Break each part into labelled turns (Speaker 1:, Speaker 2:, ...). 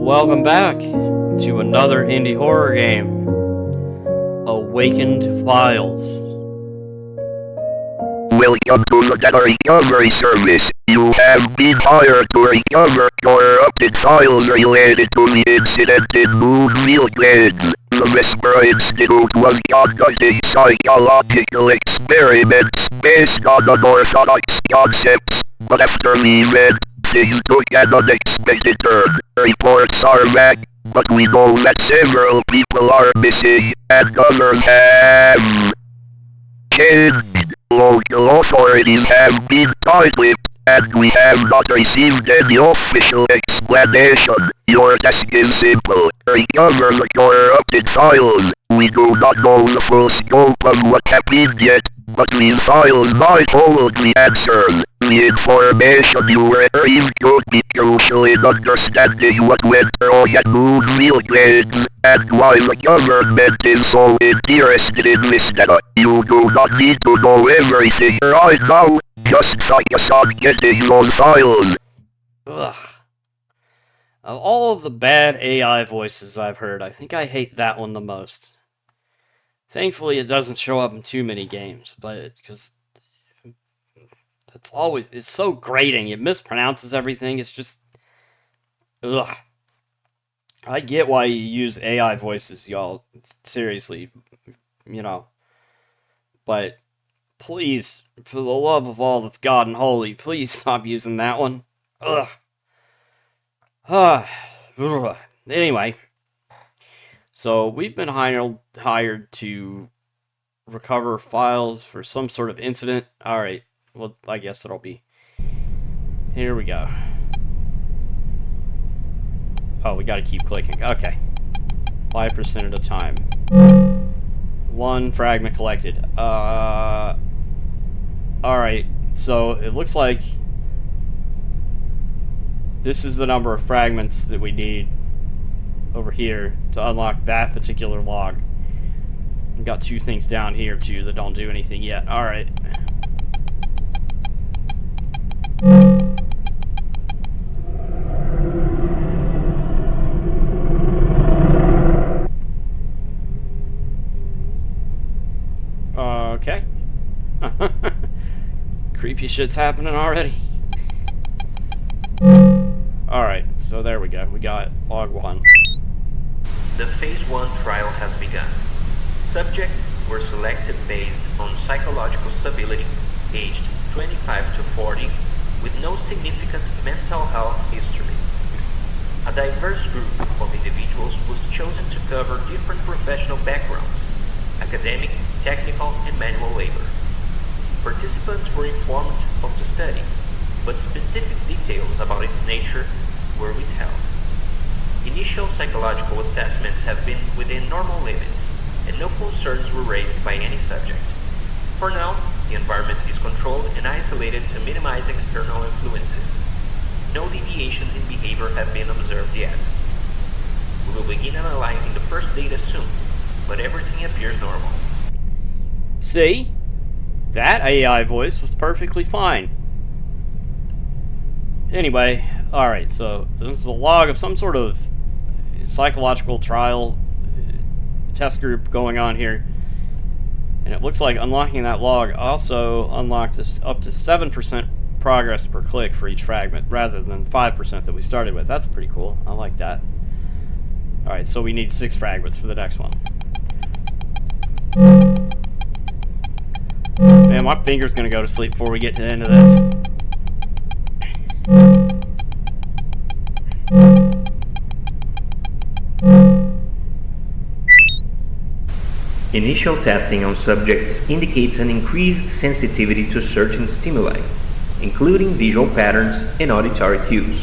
Speaker 1: Welcome back to another indie horror game, Awakened Files.
Speaker 2: Welcome to the data recovery service. You have been hired to recover corrupted files related to the incident in Moonville Glades. The Vesper Institute was conducting psychological experiments based on unorthodox concepts, but after the event, things took an unexpected turn. Reports are back, but we know that several people are missing, and others have changed. Local authorities have been tight-lipped, and we have not received any official explanation. Your task is simple. Recover the corrupted files. We do not know the full scope of what happened yet, but these files might hold the answers. The information you retrieve could be crucial in understanding what went wrong at Moonville Glades, and why the government is so interested in this data. You do not need to know everything right now, just focus on getting those files.
Speaker 1: Ugh. Of all of the bad AI voices I've heard, I think I hate that one the most. Thankfully, it doesn't show up in too many games, but because it's so grating. It mispronounces everything. It's just, ugh. I get why you use AI voices, y'all. Seriously, but please, for the love of all that's God and holy, please stop using that one. Ugh. Anyway, so we've been hired to recover files for some sort of incident. Alright, well, I guess it'll be. Here we go. Oh, we gotta keep clicking. Okay. 5% at a time. 1 fragment collected. Alright, so it looks like this is the number of fragments that we need over here to unlock that particular log. We've got 2 things down here too that don't do anything yet. Alright. Okay. Creepy shit's happening already. Alright, so there we go. We got log 1.
Speaker 3: The Phase 1 trial has begun. Subjects were selected based on psychological stability, aged 25 to 40, with no significant mental health history. A diverse group of individuals was chosen to cover different professional backgrounds: academic, technical, and manual labor. Participants were informed of the study, but specific details about its nature were withheld. Initial psychological assessments have been within normal limits, and no concerns were raised by any subject. For now, the environment is controlled and isolated to minimize external influences. No deviations in behavior have been observed yet. We will begin analyzing the first data soon, but everything appears normal.
Speaker 1: See? That AI voice was perfectly fine. Anyway, alright, so this is a log of some sort of psychological trial test group going on here. And it looks like unlocking that log also unlocked us up to 7% progress per click for each fragment, rather than 5% that we started with. That's pretty cool. I like that. Alright, so we need 6 fragments for the next one. Man, my finger's gonna go to sleep before we get to the end of this.
Speaker 3: Initial testing on subjects indicates an increased sensitivity to certain stimuli, including visual patterns and auditory cues.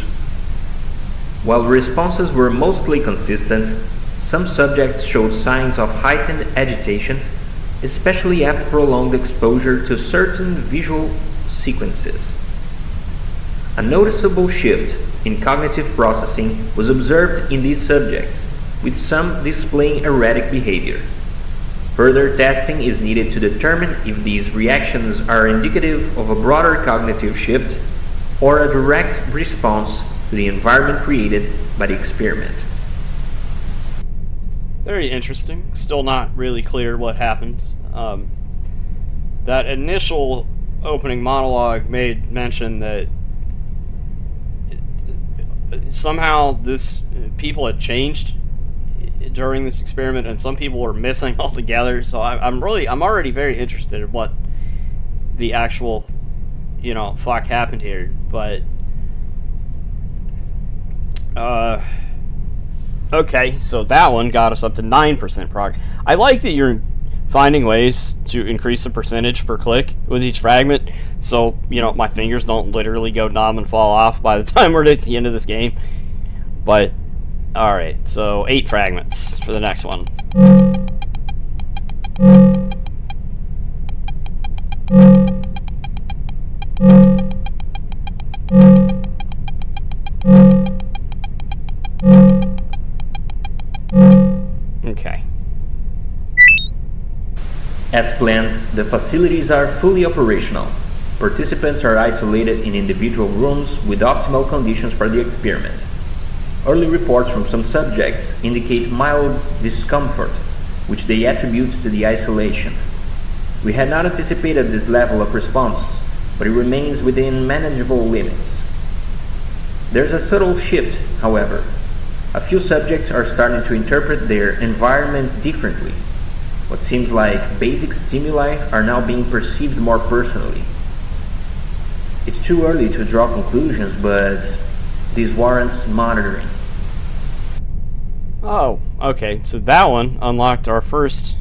Speaker 3: While responses were mostly consistent, some subjects showed signs of heightened agitation, especially after prolonged exposure to certain visual sequences. A noticeable shift in cognitive processing was observed in these subjects, with some displaying erratic behavior. Further testing is needed to determine if these reactions are indicative of a broader cognitive shift or a direct response to the environment created by the experiment.
Speaker 1: Very interesting. Still not really clear what happened. That initial opening monologue made mention that somehow people had changed during this experiment, and some people were missing altogether. So I'm already very interested in what the actual, fuck happened here. But okay, so that one got us up to 9% progress. I like that you're finding ways to increase the percentage per click with each fragment, so my fingers don't literally go numb and fall off by the time we're at the end of this game. But alright, so 8 fragments for the next one. Okay.
Speaker 3: As planned, the facilities are fully operational. Participants are isolated in individual rooms with optimal conditions for the experiment. Early reports from some subjects indicate mild discomfort, which they attribute to the isolation. We had not anticipated this level of response, but it remains within manageable limits. There's a subtle shift, however. A few subjects are starting to interpret their environment differently. What seems like basic stimuli are now being perceived more personally. It's too early to draw conclusions, but this warrants monitoring.
Speaker 1: Oh, okay, so that one unlocked our first...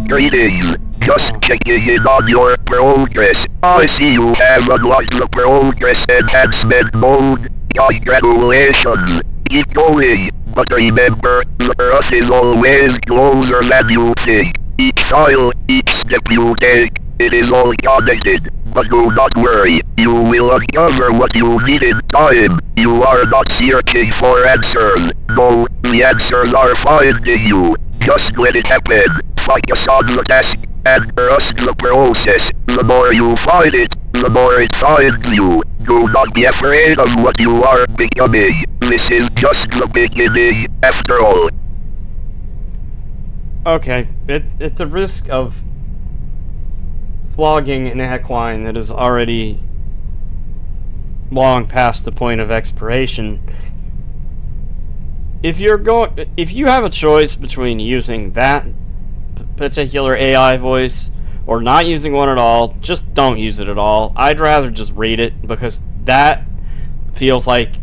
Speaker 2: Greetings. Just checking in on your progress. I see you have unlocked the progress enhancement mode. Congratulations. Keep going. But remember, the earth is always closer than you think. Each file, each step you take, it is all connected. But do not worry, you will uncover what you need in time. You are not searching for answers. No, the answers are finding you. Just let it happen. Focus on the task, and trust the process. The more you find it, the more it finds you. Do not be afraid of what you are becoming. This is just the beginning, after all.
Speaker 1: Okay, at the risk of flogging an equine that is already long past the point of expiration, if you have a choice between using that particular AI voice or not using one at all, just don't use it at all. I'd rather just read it, because that feels like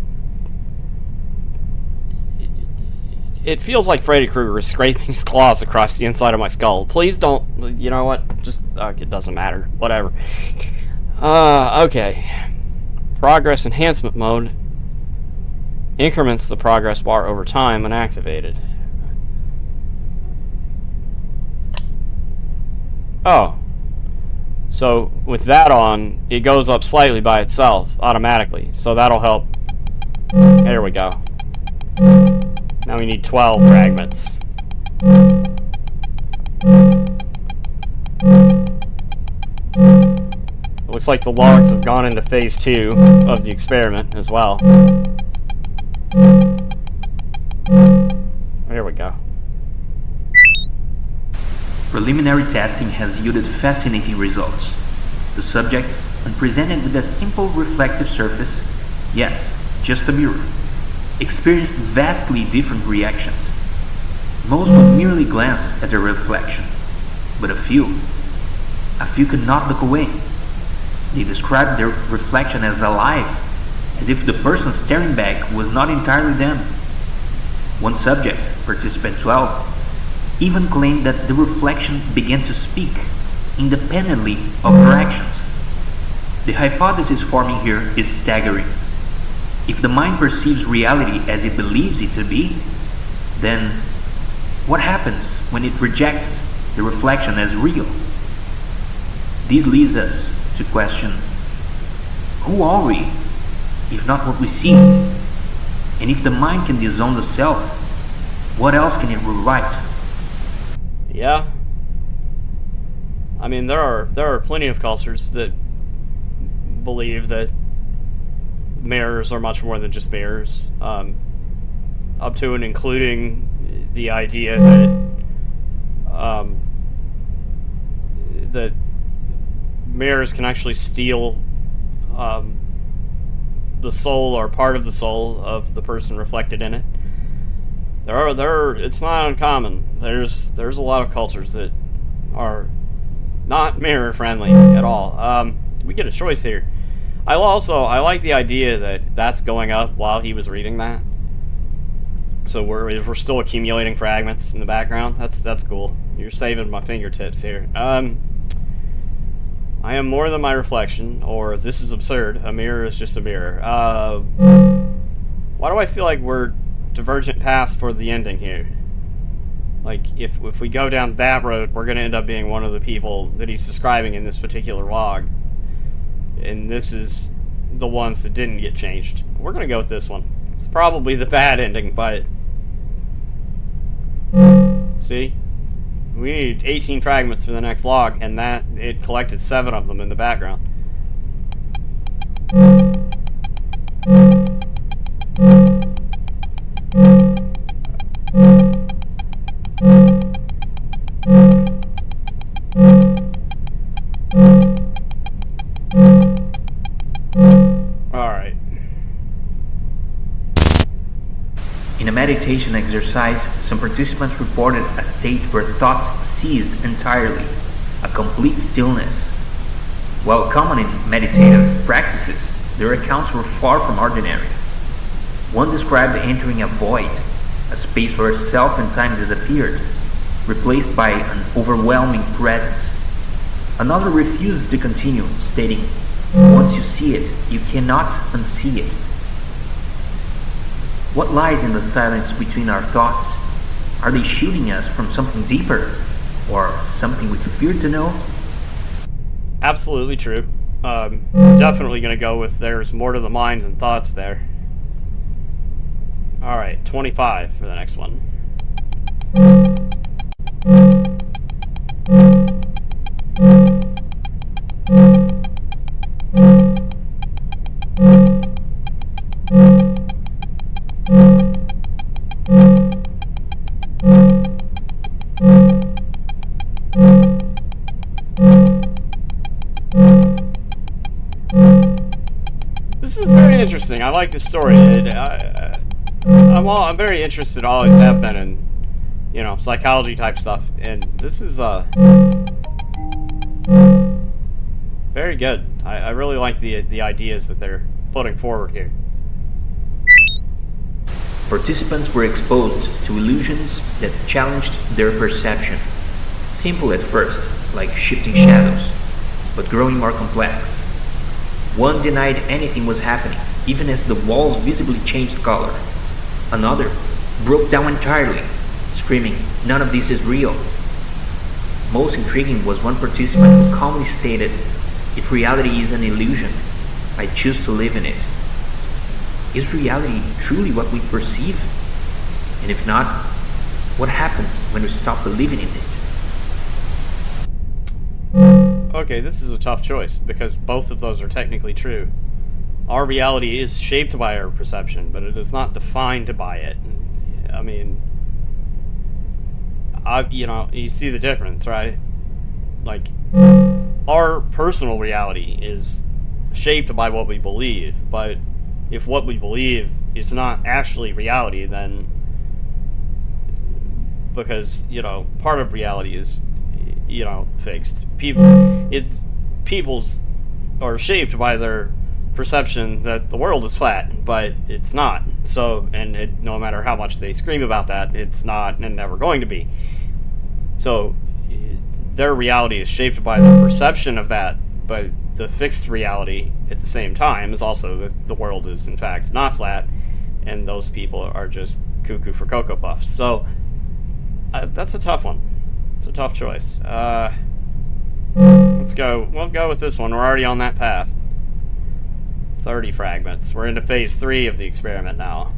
Speaker 1: Freddy Krueger is scraping his claws across the inside of my skull. Please don't. You know what? Just it doesn't matter. Whatever. Okay. Progress enhancement mode increments the progress bar over time when activated. Oh. So with that on, it goes up slightly by itself automatically. So that'll help. There we go. Now we need 12 fragments. It looks like the logs have gone into phase 2 of the experiment as well. There we go.
Speaker 3: Preliminary testing has yielded fascinating results. The subjects, when presented with a simple reflective surface, yes, just a mirror, experienced vastly different reactions. Most would merely glance at their reflection, but a few could not look away. They described their reflection as alive, as if the person staring back was not entirely them. One subject, participant 12, even claimed that the reflection began to speak independently of her actions. The hypothesis forming here is staggering. If the mind perceives reality as it believes it to be, then what happens when it rejects the reflection as real? This leads us to question, who are we, if not what we see? And if the mind can disown the self, what else can it rewrite?
Speaker 1: Yeah. I mean, there are plenty of cultures that believe that mirrors are much more than just mirrors. Up to and including the idea that mirrors can actually steal the soul or part of the soul of the person reflected in it. It's not uncommon. There's a lot of cultures that are not mirror friendly at all. We get a choice here. I like the idea that that's going up while he was reading that. So we're still accumulating fragments in the background. That's cool. You're saving my fingertips here. I am more than my reflection, or this is absurd. A mirror is just a mirror. Why do I feel like we're divergent paths for the ending here? Like, if we go down that road, we're going to end up being one of the people that he's describing in this particular log. And this is the ones that didn't get changed. We're going to go with this one. It's probably the bad ending, but... See? We need 18 fragments for the next log, and it collected 7 of them in the background. Alright.
Speaker 4: In a meditation exercise, some participants reported a state where thoughts ceased entirely, a complete stillness. While common in meditative practices, their accounts were far from ordinary. One described entering a void, a space where self and time disappeared, replaced by an overwhelming presence. Another refused to continue, stating, "Once you see it, you cannot unsee it." What lies in the silence between our thoughts? Are they shooting us from something deeper? Or something we fear to know?
Speaker 1: Absolutely true. Definitely going to go with there's more to the mind than thoughts there. Alright, 25 for the next one. This is very interesting. I like this story. I'm very interested, always have been, in, psychology type stuff, and this is very good. I really like the ideas that they're putting forward here.
Speaker 4: Participants were exposed to illusions that challenged their perception. Simple at first, like shifting shadows, but growing more complex. One denied anything was happening, even as the walls visibly changed color. Another broke down entirely, screaming, "None of this is real." Most intriguing was one participant who calmly stated, "If reality is an illusion, I choose to live in it." Is reality truly what we perceive? And if not, what happens when we stop believing in it?
Speaker 1: Okay, this is a tough choice, because both of those are technically true. Our reality is shaped by our perception, but it is not defined by it. I mean, you see the difference, right? Like, our personal reality is shaped by what we believe, but if what we believe is not actually reality, then, because, part of reality is, fixed. People's are shaped by their perception that the world is flat, but it's not. So, and no matter how much they scream about that, it's not and never going to be. So, their reality is shaped by their perception of that, but the fixed reality at the same time is also that the world is in fact not flat, and those people are just cuckoo for Cocoa Puffs. So, that's a tough one. It's a tough choice. Let's go. We'll go with this one. We're already on that path. 30 fragments. We're into phase 3 of the experiment now.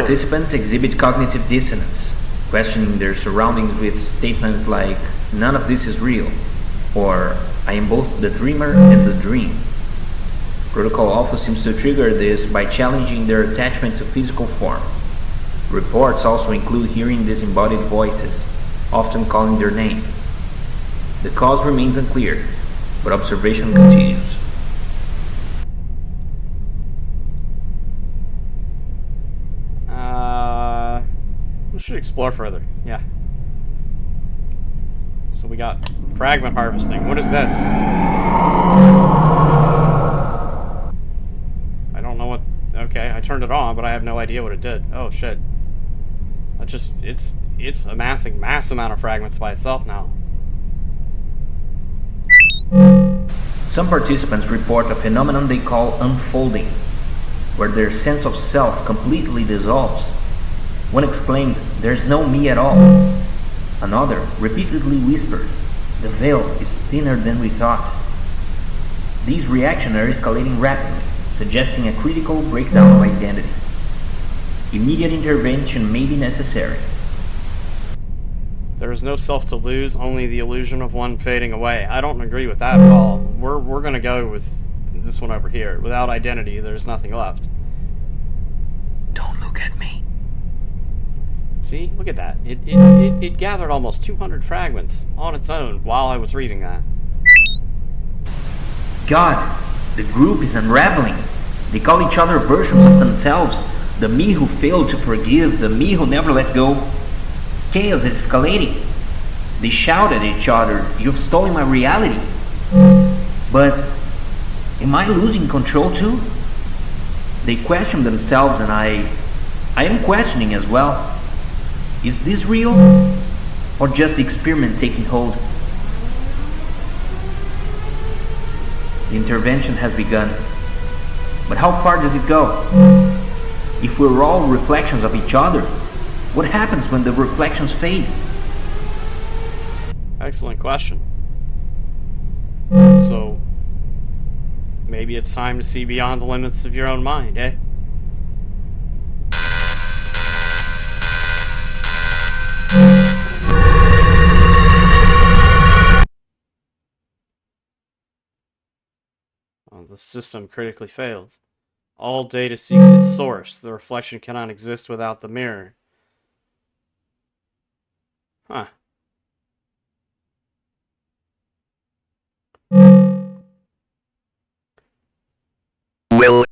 Speaker 4: Participants exhibit cognitive dissonance, questioning their surroundings with statements like, "None of this is real," or "I am both the dreamer and the dream." Protocol Alpha seems to trigger this by challenging their attachment to physical form. Reports also include hearing disembodied voices, often calling their name. The cause remains unclear, but observation continues.
Speaker 1: We should explore further. Yeah. So we got fragment harvesting. What is this? I don't know what... Okay, I turned it on, but I have no idea what it did. Oh, shit. That just... It's amassing mass amount of fragments by itself now.
Speaker 4: Some participants report a phenomenon they call unfolding, where their sense of self completely dissolves. One exclaimed, "There's no me at all." Another repeatedly whispered, "The veil is thinner than we thought." These reactions are escalating rapidly, suggesting a critical breakdown of identity. Immediate intervention may be necessary.
Speaker 1: There is no self to lose, only the illusion of one fading away. I don't agree with that at all. We're gonna go with this one over here. Without identity, there's nothing left.
Speaker 5: Don't look at me.
Speaker 1: See? Look at that. It gathered almost 200 fragments on its own while I was reading that.
Speaker 4: God, the group is unraveling. They call each other versions of themselves. The me who failed to forgive, the me who never let go. Chaos is escalating. They shout at each other, "You've stolen my reality." But am I losing control too? They question themselves, and I am questioning as well. Is this real? Or just the experiment taking hold? The intervention has begun. But how far does it go? If we're all reflections of each other, what happens when the reflections fade?
Speaker 1: Excellent question. So, maybe it's time to see beyond the limits of your own mind, eh? The system critically failed. All data seeks its source. The reflection cannot exist without the mirror. Huh.
Speaker 2: Well,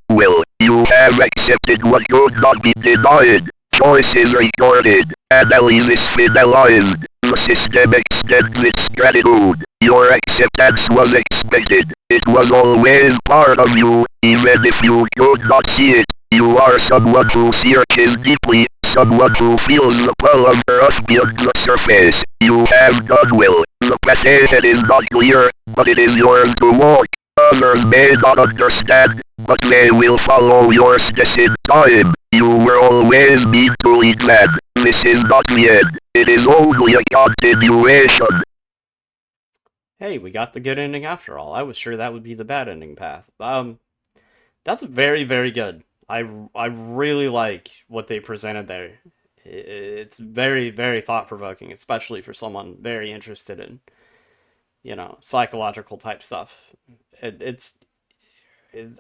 Speaker 2: you have accepted what could not be denied. Choices recorded, analysis finalized. The system extends its gratitude. Your acceptance was expected. It was always part of you, even if you could not see it. You are someone who searches deeply, someone who feels the pull of earth beyond the surface. You have done well. The path ahead is not clear, but it is yours to walk. Others may not understand, but they will follow your steps in time. You were always meaningfully glad. This is not the end. It is only a continuation.
Speaker 1: Hey, we got the good ending after all. I was sure that would be the bad ending path. That's very, very good. I really like what they presented there. It's very, very thought-provoking, especially for someone very interested in, psychological type stuff.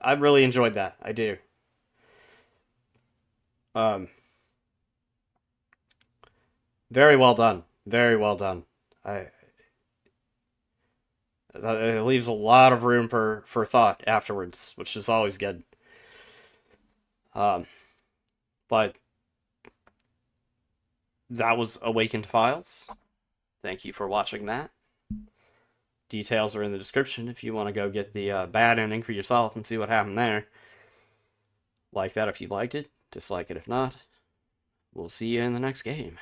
Speaker 1: I really enjoyed that. I do. Very well done. Very well done. It leaves a lot of room for thought afterwards, which is always good. But that was Awakened Files. Thank you for watching that. Details are in the description if you want to go get the bad ending for yourself and see what happened there. Like that if you liked it, dislike it if not. We'll see you in the next game.